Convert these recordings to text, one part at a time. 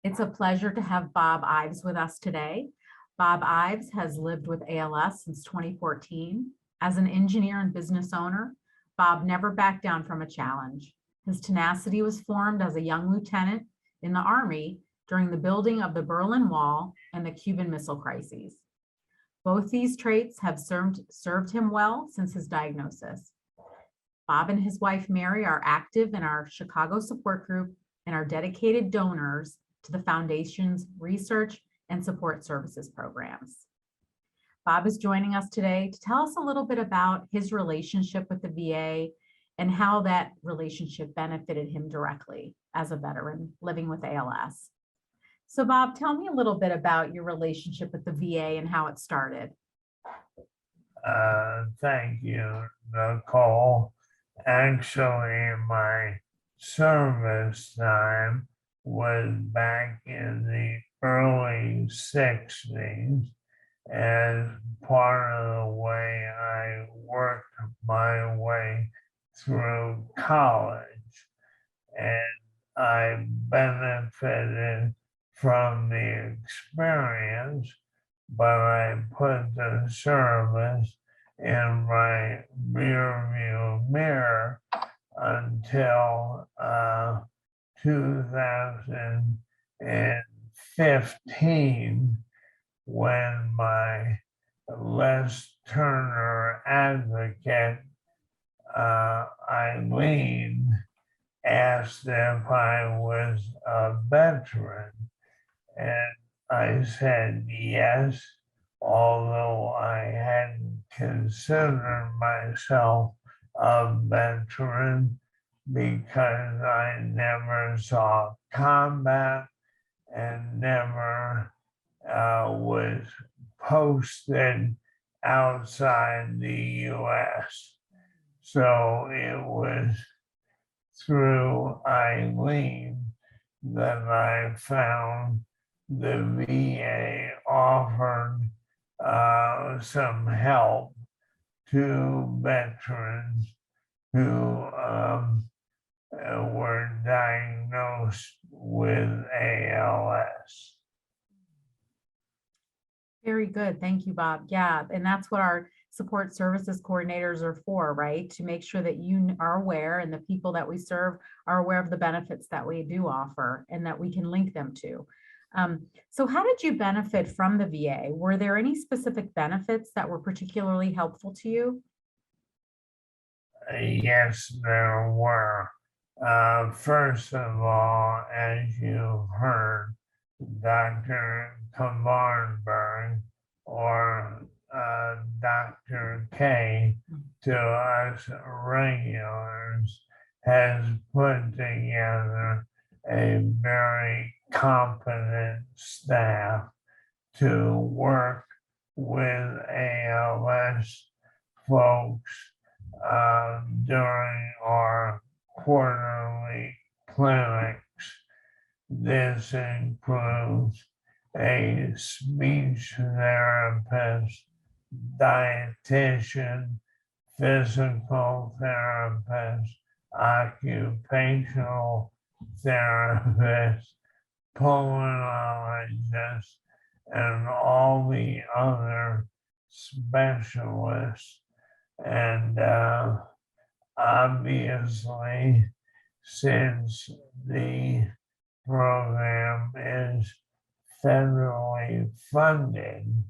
It's a pleasure to have Bob Ives with us today. Bob Ives has lived with ALS since 2014. As an engineer and business owner, Bob never backed down from a challenge. His tenacity was formed as a young lieutenant in the Army during the building of the Berlin Wall and the Cuban Missile Crises. Both these traits have served him well since his diagnosis. Bob and his wife, Mary, are active in our Chicago support group and are dedicated donors to the Foundation's research and support services programs. Bob is joining us today to tell us a little bit about his relationship with the VA and how that relationship benefited him directly as a veteran living with ALS. So Bob, tell me a little bit about your relationship with the VA and how it started. Thank you, Nicole. Actually, my service time was back in the early 60s as part of the way I worked my way through college. And I benefited from the experience, but I put the service in my rearview mirror until 2015, when my Les Turner advocate, Eileen, asked if I was a veteran. And I said yes, although I hadn't considered myself a veteran because I never saw combat and never was posted outside the US. So it was through Eileen that I found the VA offered some help to veterans who were diagnosed with ALS. Very good. Thank you, Bob. Yeah, and that's what our support services coordinators are for, right? To make sure that you are aware and the people that we serve are aware of the benefits that we do offer and that we can link them to. So how did you benefit from the VA? Were there any specific benefits that were particularly helpful to you? Yes, there were. First of all, as you've heard, Dr. Kamarnberg, or Dr. K to us regulars, has put together a very competent staff to work with ALS folks during our quarterly clinics. This includes a speech therapist, dietitian, physical therapist, occupational therapist, pulmonologist, and all the other specialists. And obviously, since the program is federally funded,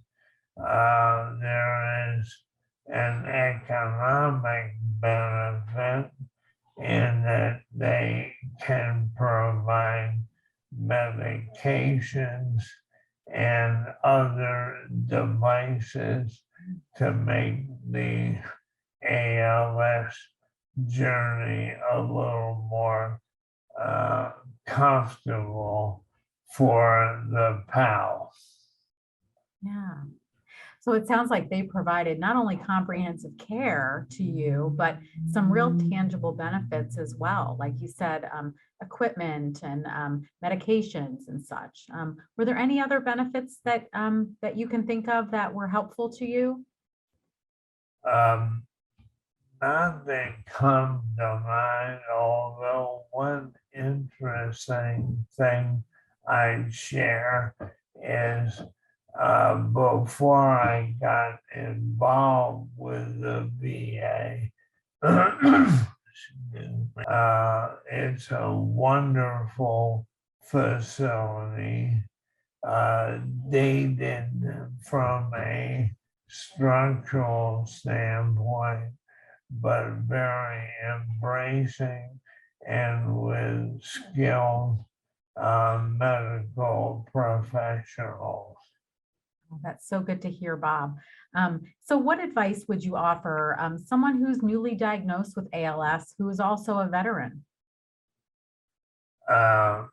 there is an economic benefit in that they can provide medications and other devices to make the ALS journey a little more comfortable for the PAL. Yeah. So it sounds like they provided not only comprehensive care to you, but some real tangible benefits as well. Like you said, equipment and medications and such. Were there any other benefits that that you can think of that were helpful to you? Not that come to mind, although one interesting thing I'd share is before I got involved with the VA, it's a wonderful facility, dated from a structural standpoint, but very embracing and with skilled medical professionals. Oh, that's so good to hear, Bob. So what advice would you offer someone who's newly diagnosed with ALS, who is also a veteran? Uh,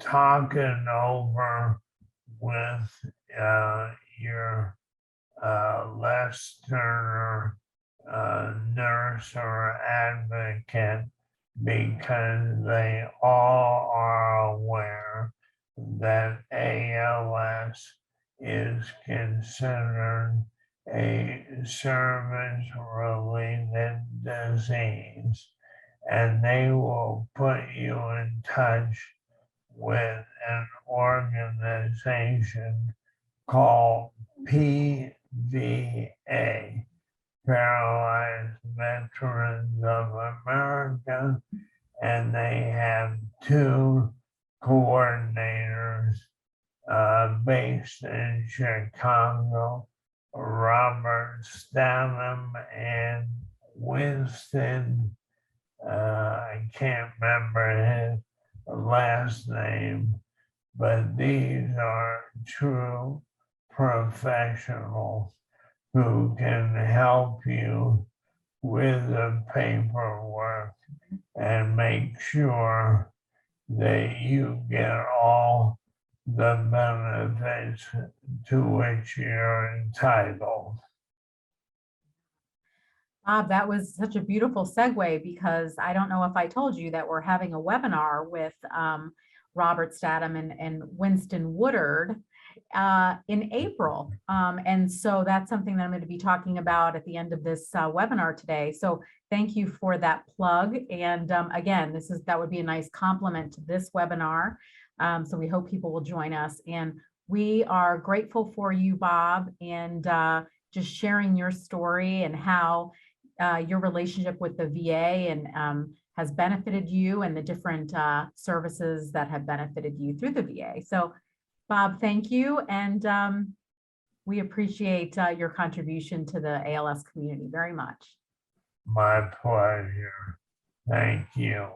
Talking over with your Leicester nurse or advocate, because they all are aware that ALS is considered a service-related disease, and they will put you in touch with an organization called PVA, Paralyzed Veterans of America, and they have two coordinators based in Chicago, Robert Stanham and Winston. I can't remember his last name, but these are true professionals who can help you with the paperwork and make sure that you get all the benefits to which you're entitled. Bob, that was such a beautiful segue, because I don't know if I told you that we're having a webinar with Robert Statham and Winston Woodard in April. And so that's something that I'm going to be talking about at the end of this webinar today. So thank you for that plug. And again, that would be a nice complement to this webinar. So we hope people will join us. And we are grateful for you, Bob, and just sharing your story and how your relationship with the VA and has benefited you, and the different services that have benefited you through the VA. So Bob, thank you. And we appreciate your contribution to the ALS community very much. My pleasure. Thank you.